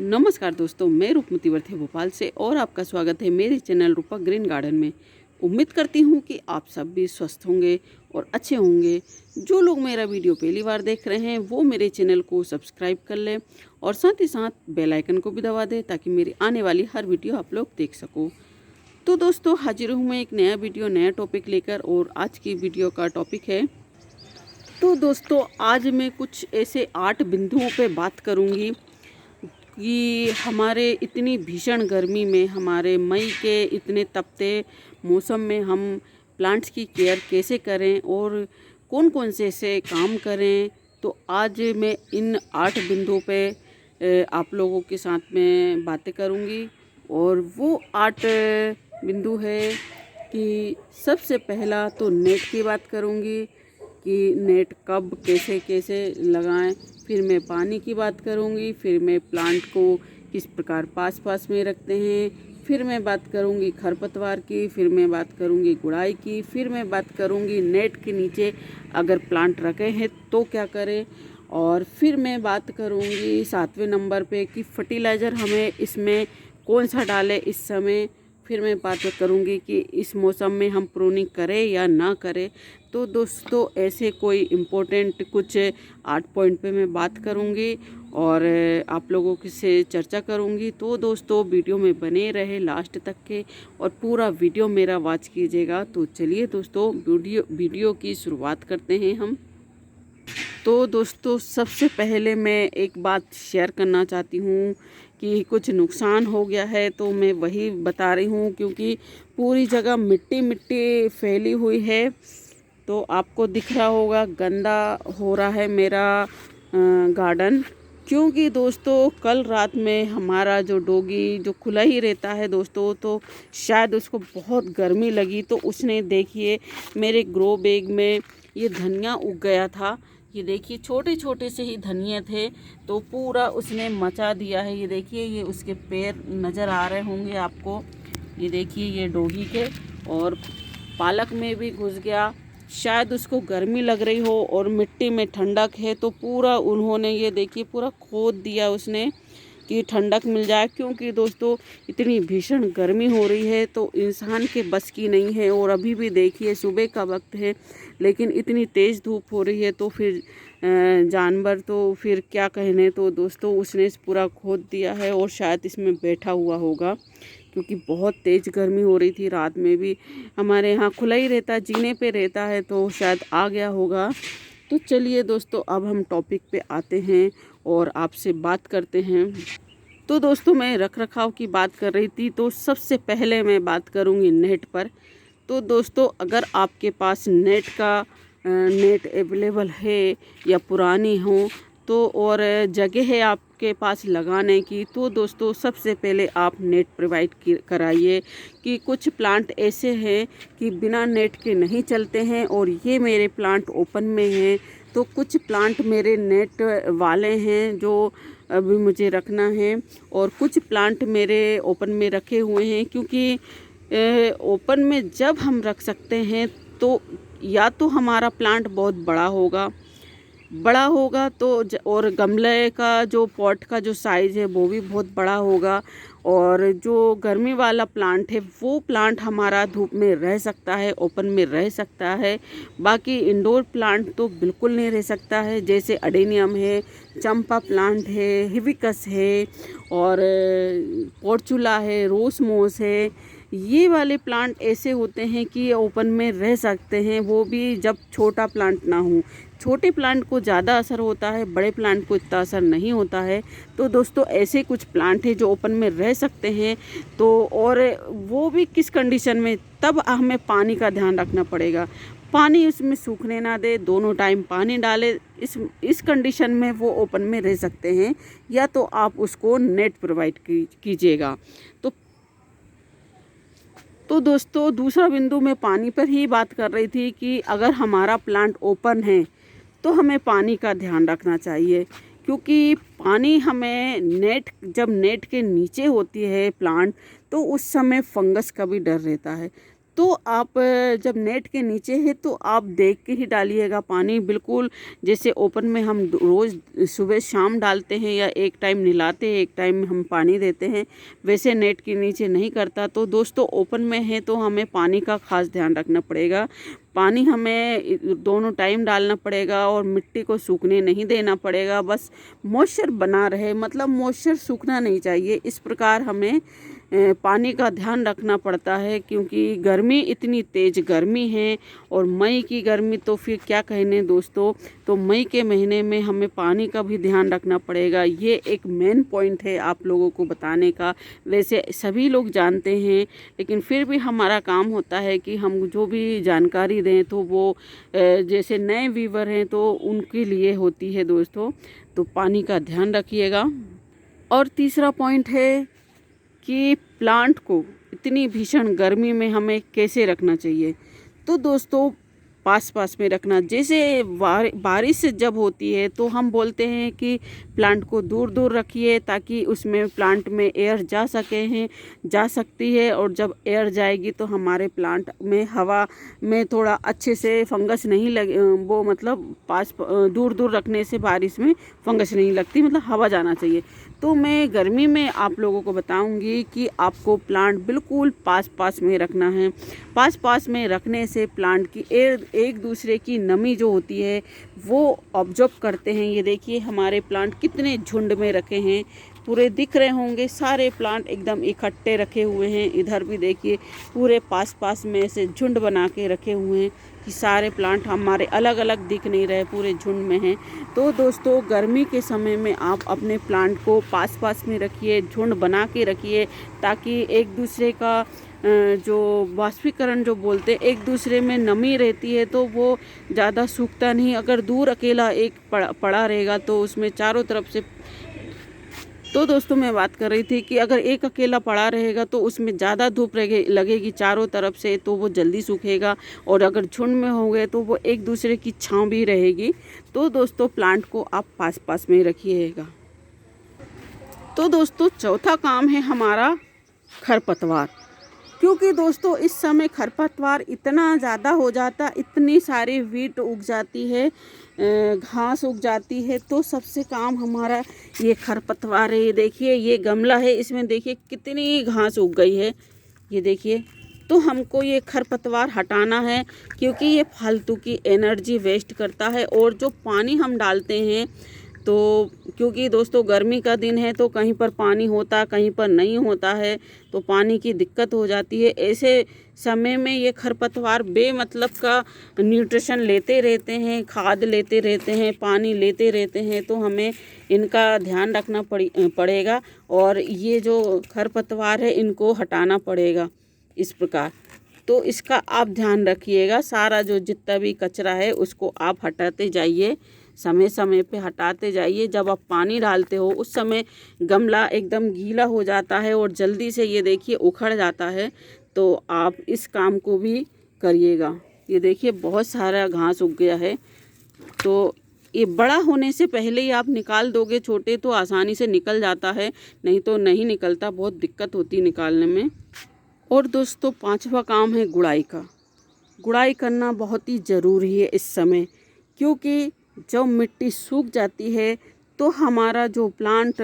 नमस्कार दोस्तों, मैं रूपमती वर्थे भोपाल से और आपका स्वागत है मेरे चैनल रूपा ग्रीन गार्डन में। उम्मीद करती हूँ कि आप सब भी स्वस्थ होंगे और अच्छे होंगे। जो लोग मेरा वीडियो पहली बार देख रहे हैं वो मेरे चैनल को सब्सक्राइब कर लें और साथ ही साथ बेल आइकन को भी दबा दें ताकि मेरी आने वाली हर वीडियो आप लोग देख सको। तो दोस्तों, हाजिर हूँ मैं एक नया वीडियो नया टॉपिक लेकर और आज की वीडियो का टॉपिक है। तो दोस्तों, आज मैं कुछ ऐसे 8 बिंदुओं पे बात करूँगी कि हमारे इतनी भीषण गर्मी में, हमारे मई के इतने तपते मौसम में हम प्लांट्स की केयर कैसे करें और कौन कौन से ऐसे काम करें। तो आज मैं इन 8 बिंदुओं पे आप लोगों के साथ में बातें करूंगी और वो 8 बिंदु है कि सबसे पहला तो नेट की बात करूंगी कि नेट कब कैसे कैसे लगाएं। फिर मैं पानी की बात करूंगी, फिर मैं प्लांट को किस प्रकार पास पास में रखते हैं, फिर मैं बात करूंगी खरपतवार की, फिर मैं बात करूंगी गुड़ाई की, फिर मैं बात करूंगी नेट के नीचे अगर प्लांट रखे हैं तो क्या करें, और फिर मैं बात करूंगी 7वें नंबर पे कि फर्टिलाइज़र हमें इसमें कौन सा डालें इस समय। फिर मैं बात करूंगी कि इस मौसम में हम प्रूनिंग करें या ना करें। तो दोस्तों, ऐसे कोई इम्पोर्टेंट कुछ 8 पॉइंट पे मैं बात करूंगी और आप लोगों से चर्चा करूंगी। तो दोस्तों, वीडियो में बने रहे लास्ट तक के और पूरा वीडियो मेरा वॉच कीजिएगा। तो चलिए दोस्तों, वीडियो की शुरुआत करते हैं हम। तो दोस्तों, सबसे पहले मैं एक बात शेयर करना चाहती हूँ कि कुछ नुकसान हो गया है तो मैं वही बता रही हूँ, क्योंकि पूरी जगह मिट्टी मिट्टी फैली हुई है। तो आपको दिख रहा होगा गंदा हो रहा है मेरा गार्डन, क्योंकि दोस्तों कल रात में हमारा जो डॉगी जो खुला ही रहता है दोस्तों, तो शायद उसको बहुत गर्मी लगी तो उसने देखिए मेरे ग्रो बैग में ये धनिया उग गया था। ये देखिए छोटे छोटे से ही धनिया थे तो पूरा उसने मचा दिया है। ये देखिए, ये उसके पैर नज़र आ रहे होंगे आपको। ये देखिए ये डॉगी के, और पालक में भी घुस गया। शायद उसको गर्मी लग रही हो और मिट्टी में ठंडक है तो पूरा उन्होंने ये देखिए पूरा खोद दिया उसने कि ठंडक मिल जाए, क्योंकि दोस्तों इतनी भीषण गर्मी हो रही है तो इंसान के बस की नहीं है। और अभी भी देखिए सुबह का वक्त है लेकिन इतनी तेज़ धूप हो रही है तो फिर जानवर तो फिर क्या कहने। तो दोस्तों उसने पूरा खोद दिया है और शायद इसमें बैठा हुआ होगा, क्योंकि बहुत तेज़ गर्मी हो रही थी। रात में भी हमारे यहाँ खुला ही रहता है, जीने पे रहता है, तो शायद आ गया होगा। तो चलिए दोस्तों, अब हम टॉपिक पे आते हैं और आपसे बात करते हैं। तो दोस्तों, मैं रख रखाव की बात कर रही थी तो सबसे पहले मैं बात करूँगी नेट पर। तो दोस्तों, अगर आपके पास नेट अवेलेबल है या पुरानी हो तो और जगह है आपके पास लगाने की, तो दोस्तों सबसे पहले आप नेट प्रोवाइड कराइए। कि कुछ प्लांट ऐसे हैं कि बिना नेट के नहीं चलते हैं और ये मेरे प्लांट ओपन में हैं। तो कुछ प्लांट मेरे नेट वाले हैं जो अभी मुझे रखना है, और कुछ प्लांट मेरे ओपन में रखे हुए हैं, क्योंकि ओपन में जब हम रख सकते हैं तो या तो हमारा प्लांट बहुत बड़ा होगा तो और गमले का जो पॉट का जो साइज़ है वो भी बहुत बड़ा होगा, और जो गर्मी वाला प्लांट है वो प्लांट हमारा धूप में रह सकता है, ओपन में रह सकता है। बाकी इंडोर प्लांट तो बिल्कुल नहीं रह सकता है, जैसे अडेनियम है, चंपा प्लांट है, हिबिस्कस है, और पोर्चुला है, रोसमोस है। ये वाले प्लांट ऐसे होते हैं कि ओपन में रह सकते हैं, वो भी जब छोटा प्लांट ना हो। छोटे प्लांट को ज़्यादा असर होता है, बड़े प्लांट को इतना असर नहीं होता है। तो दोस्तों ऐसे कुछ प्लांट हैं जो ओपन में रह सकते हैं। तो और वो भी किस कंडीशन में, तब हमें पानी का ध्यान रखना पड़ेगा। पानी उसमें सूखने ना दे, दोनों टाइम पानी डाले। इस कंडीशन में वो ओपन में रह सकते हैं, या तो आप उसको नेट प्रोवाइड कीजिएगा। तो दोस्तों, दूसरा बिंदु मैं पानी पर ही बात कर रही थी कि अगर हमारा प्लांट ओपन है तो हमें पानी का ध्यान रखना चाहिए, क्योंकि पानी हमें जब नेट के नीचे होती है प्लांट तो उस समय फंगस का भी डर रहता है। तो आप जब नेट के नीचे है तो आप देख के ही डालिएगा पानी, बिल्कुल जैसे ओपन में हम रोज़ सुबह शाम डालते हैं या एक टाइम नहलाते हैं एक टाइम हम पानी देते हैं, वैसे नेट के नीचे नहीं करता। तो दोस्तों ओपन में है तो हमें पानी का खास ध्यान रखना पड़ेगा। पानी हमें दोनों टाइम डालना पड़ेगा और मिट्टी को सूखने नहीं देना पड़ेगा, बस मॉइस्चर बना रहे, मतलब मॉइस्चर सूखना नहीं चाहिए। इस प्रकार हमें पानी का ध्यान रखना पड़ता है, क्योंकि गर्मी इतनी तेज़ गर्मी है और मई की गर्मी तो फिर क्या कहने दोस्तों। तो मई के महीने में हमें पानी का भी ध्यान रखना पड़ेगा। ये एक मेन पॉइंट है आप लोगों को बताने का। वैसे सभी लोग जानते हैं, लेकिन फिर भी हमारा काम होता है कि हम जो भी जानकारी दें तो वो जैसे नए व्यूवर हैं तो उनके लिए होती है दोस्तों। तो पानी का ध्यान रखिएगा। और तीसरा पॉइंट है कि प्लांट को इतनी भीषण गर्मी में हमें कैसे रखना चाहिए। तो दोस्तों पास पास में रखना, जैसे बारिश जब होती है तो हम बोलते हैं कि प्लांट को दूर दूर रखिए ताकि उसमें प्लांट में एयर जा सकती है, और जब एयर जाएगी तो हमारे प्लांट में हवा में थोड़ा अच्छे से फंगस नहीं लगे, वो मतलब दूर दूर रखने से बारिश में फंगस नहीं लगती, मतलब हवा जाना चाहिए। तो मैं गर्मी में आप लोगों को बताऊंगी कि आपको प्लांट बिल्कुल पास पास में रखना है। पास पास में रखने से प्लांट की एयर एक दूसरे की नमी जो होती है वो ऑब्जर्व करते हैं। ये देखिए हमारे प्लांट कितने झुंड में रखे हैं, पूरे दिख रहे होंगे, सारे प्लांट एकदम इकट्ठे रखे हुए हैं। इधर भी देखिए पूरे पास पास में से झुंड बना के रखे हुए हैं कि सारे प्लांट हमारे अलग अलग दिख नहीं रहे, पूरे झुंड में हैं। तो दोस्तों गर्मी के समय में आप अपने प्लांट को पास पास में रखिए, झुंड बना के रखिए, ताकि एक दूसरे का जो वाष्पीकरण जो बोलते हैं, एक दूसरे में नमी रहती है तो वो ज़्यादा सूखता नहीं। अगर दूर अकेला एक पड़ा रहेगा तो उसमें चारों तरफ से, तो दोस्तों मैं बात कर रही थी कि अगर एक अकेला पड़ा रहेगा तो उसमें ज़्यादा धूप लगेगी चारों तरफ से, तो वो जल्दी सूखेगा। और अगर झुंड में होंगे तो वो एक दूसरे की छांव भी रहेगी। तो दोस्तों प्लांट को आप पास पास में रखिएगा। तो दोस्तों चौथा काम है हमारा खरपतवार, क्योंकि दोस्तों इस समय खरपतवार इतना ज़्यादा हो जाता, इतनी सारी वीट उग जाती है, घास उग जाती है। तो सबसे काम हमारा ये खरपतवार है। ये देखिए ये गमला है, इसमें देखिए कितनी घास उग गई है, ये देखिए। तो हमको ये खरपतवार हटाना है, क्योंकि ये फालतू की एनर्जी वेस्ट करता है। और जो पानी हम डालते हैं, तो क्योंकि दोस्तों गर्मी का दिन है तो कहीं पर पानी होता कहीं पर नहीं होता है, तो पानी की दिक्कत हो जाती है। ऐसे समय में ये खरपतवार बेमतलब का न्यूट्रिशन लेते रहते हैं, खाद लेते रहते हैं, पानी लेते रहते हैं। तो हमें इनका ध्यान रखना पड़ेगा और ये जो खरपतवार है इनको हटाना पड़ेगा इस प्रकार। तो इसका आप ध्यान रखिएगा, सारा जो जितना भी कचरा है उसको आप हटाते जाइए, समय समय पे हटाते जाइए। जब आप पानी डालते हो उस समय गमला एकदम गीला हो जाता है और जल्दी से ये देखिए उखड़ जाता है, तो आप इस काम को भी करिएगा। ये देखिए बहुत सारा घास उग गया है, तो ये बड़ा होने से पहले ही आप निकाल दोगे, छोटे तो आसानी से निकल जाता है, नहीं तो नहीं निकलता, बहुत दिक्कत होती है निकालने में। और दोस्तों पांचवा काम है गुड़ाई का। गुड़ाई करना बहुत ही ज़रूरी है इस समय, क्योंकि जब मिट्टी सूख जाती है तो हमारा जो प्लांट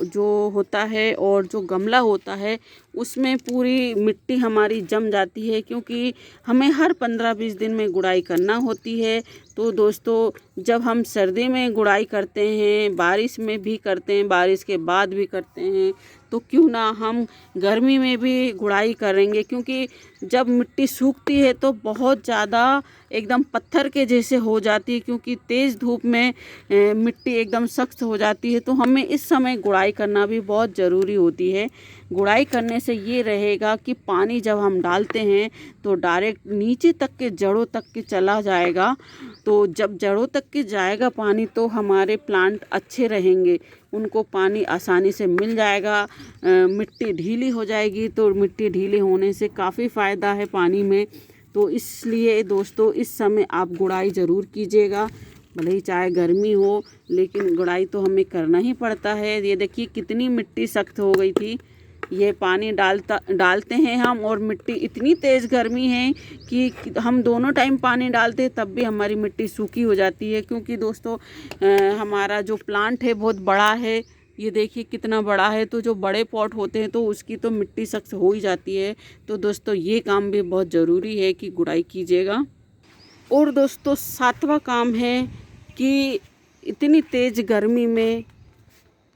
जो होता है और जो गमला होता है उसमें पूरी मिट्टी हमारी जम जाती है, क्योंकि हमें हर 15-20 दिन में गुड़ाई करना होती है। तो दोस्तों जब हम सर्दी में गुड़ाई करते हैं, बारिश में भी करते हैं, बारिश के बाद भी करते हैं, तो क्यों ना हम गर्मी में भी गुड़ाई करेंगे। क्योंकि जब मिट्टी सूखती है तो बहुत ज़्यादा एकदम पत्थर के जैसे हो जाती है, क्योंकि तेज़ धूप में मिट्टी एकदम सख्त हो जाती है। तो हमें इस समय गुड़ाई करना भी बहुत ज़रूरी होती है। गुड़ाई करने से ये रहेगा कि पानी जब हम डालते हैं तो डायरेक्ट नीचे तक के जड़ों तक के चला जाएगा। तो जब जड़ों तक के जाएगा पानी तो हमारे प्लांट अच्छे रहेंगे, उनको पानी आसानी से मिल जाएगा। मिट्टी ढीली हो जाएगी, तो मिट्टी ढीली होने से काफ़ी फ़ायदा है पानी में। तो इसलिए दोस्तों इस समय आप गुड़ाई ज़रूर कीजिएगा, भले ही चाहे गर्मी हो, लेकिन गुड़ाई तो हमें करना ही पड़ता है। ये देखिए कितनी मिट्टी सख्त हो गई थी, ये पानी डालते हैं हम, और मिट्टी इतनी तेज़ गर्मी है कि हम दोनों टाइम पानी डालते हैं तब भी हमारी मिट्टी सूखी हो जाती है। क्योंकि दोस्तों हमारा जो प्लांट है बहुत बड़ा है, ये देखिए कितना बड़ा है, तो जो बड़े पॉट होते हैं तो उसकी तो मिट्टी सख्त हो ही जाती है। तो दोस्तों ये काम भी बहुत ज़रूरी है कि गुड़ाई कीजिएगा। और दोस्तों 7वां काम है कि इतनी तेज़ गर्मी में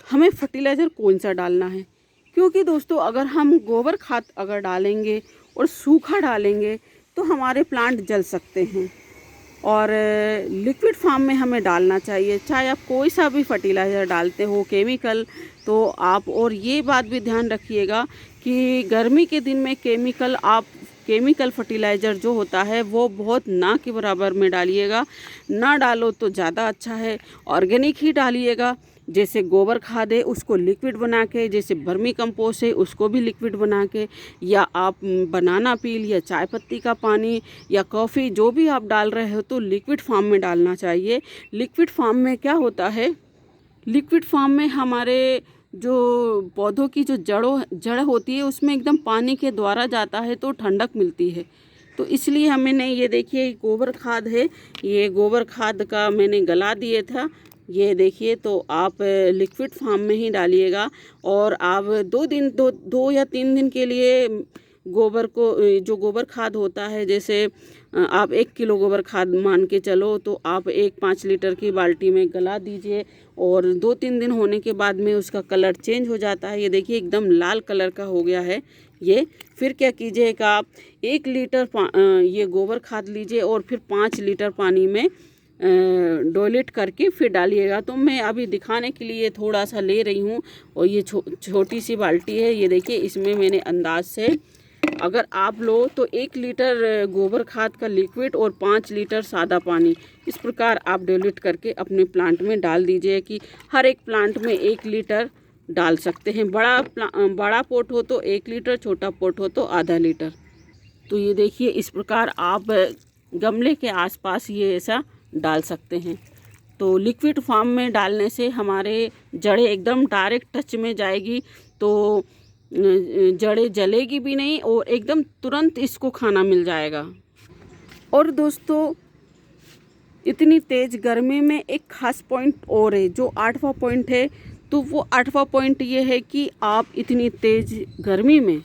हमें फर्टिलाइज़र कौन सा डालना है। क्योंकि दोस्तों अगर हम गोबर खाद अगर डालेंगे और सूखा डालेंगे तो हमारे प्लांट जल सकते हैं। और लिक्विड फॉर्म में हमें डालना चाहिए, चाहे आप कोई सा भी फर्टिलाइज़र डालते हो केमिकल, तो आप और ये बात भी ध्यान रखिएगा कि गर्मी के दिन में केमिकल फर्टिलाइज़र जो होता है वो बहुत ना के बराबर में डालिएगा। ना डालो तो ज़्यादा अच्छा है, ऑर्गेनिक ही डालिएगा। जैसे गोबर खाद है उसको लिक्विड बना के, जैसे वर्मी कंपोस्ट है उसको भी लिक्विड बना के, या आप बनाना पील या चाय पत्ती का पानी या कॉफ़ी जो भी आप डाल रहे हो तो लिक्विड फॉर्म में डालना चाहिए। लिक्विड फॉर्म में क्या होता है, लिक्विड फॉर्म में हमारे जो पौधों की जो जड़ होती है उसमें एकदम पानी के द्वारा जाता है तो ठंडक मिलती है। तो इसलिए हमें नहीं, ये देखिए गोबर खाद है, ये गोबर खाद का मैंने गला दिया था, ये देखिए। तो आप लिक्विड फॉर्म में ही डालिएगा। और आप 2 या 3 दिन के लिए जो गोबर खाद होता है, जैसे आप 1 किलो गोबर खाद मान के चलो तो आप 5 लीटर की बाल्टी में गला दीजिए। और 2-3 दिन होने के बाद में उसका कलर चेंज हो जाता है, ये देखिए एकदम लाल कलर का हो गया है ये। फिर क्या कीजिएगा, आप 1 लीटर ये गोबर खाद लीजिए और फिर 5 लीटर पानी में डोलेट करके फिर डालिएगा। तो मैं अभी दिखाने के लिए थोड़ा सा ले रही हूँ, और ये छोटी सी बाल्टी है, ये देखिए इसमें मैंने अंदाज से, अगर आप लो तो 1 लीटर गोबर खाद का लिक्विड और 5 लीटर सादा पानी, इस प्रकार आप डोलेट करके अपने प्लांट में डाल दीजिए कि हर एक प्लांट में 1 लीटर डाल सकते हैं। बड़ा पोट हो तो 1 लीटर, छोटा पोट हो तो आधा लीटर। तो ये देखिए इस प्रकार आप गमले के आसपास ये ऐसा डाल सकते हैं। तो लिक्विड फॉर्म में डालने से हमारे जड़ें एकदम डायरेक्ट टच में जाएगी, तो जड़ें जलेगी भी नहीं और एकदम तुरंत इसको खाना मिल जाएगा। और दोस्तों इतनी तेज़ गर्मी में एक ख़ास पॉइंट और है, जो 8वां पॉइंट है। तो वो 8वां पॉइंट ये है कि आप इतनी तेज़ गर्मी में,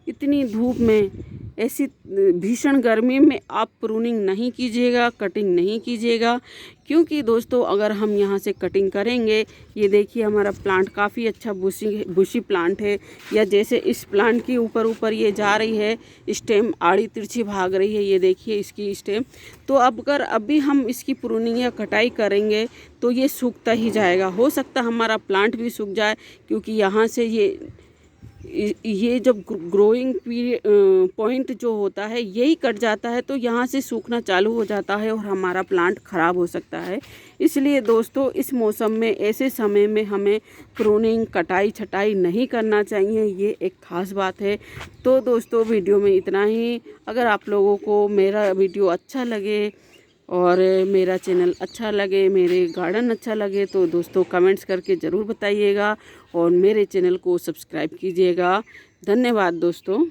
इतनी धूप में, ऐसी भीषण गर्मी में आप प्रूनिंग नहीं कीजिएगा, कटिंग नहीं कीजिएगा। क्योंकि दोस्तों अगर हम यहाँ से कटिंग करेंगे, ये देखिए हमारा प्लांट काफ़ी अच्छा बुशी प्लांट है, या जैसे इस प्लांट की ऊपर ये जा रही है स्टेम, आड़ी तिरछी भाग रही है, ये देखिए इसकी स्टेम। तो अगर अभी हम इसकी प्रूनिंग या कटाई करेंगे तो ये सूखता ही जाएगा, हो सकता हमारा प्लांट भी सूख जाए। क्योंकि यहाँ से ये जब ग्रोइंग पॉइंट जो होता है यही कट जाता है, तो यहाँ से सूखना चालू हो जाता है और हमारा प्लांट ख़राब हो सकता है। इसलिए दोस्तों इस मौसम में, ऐसे समय में हमें प्रूनिंग, कटाई छटाई नहीं करना चाहिए, ये एक ख़ास बात है। तो दोस्तों वीडियो में इतना ही। अगर आप लोगों को मेरा वीडियो अच्छा लगे और मेरा चैनल अच्छा लगे, मेरे गार्डन अच्छा लगे, तो दोस्तों कमेंट्स करके ज़रूर बताइएगा और मेरे चैनल को सब्सक्राइब कीजिएगा। धन्यवाद दोस्तों।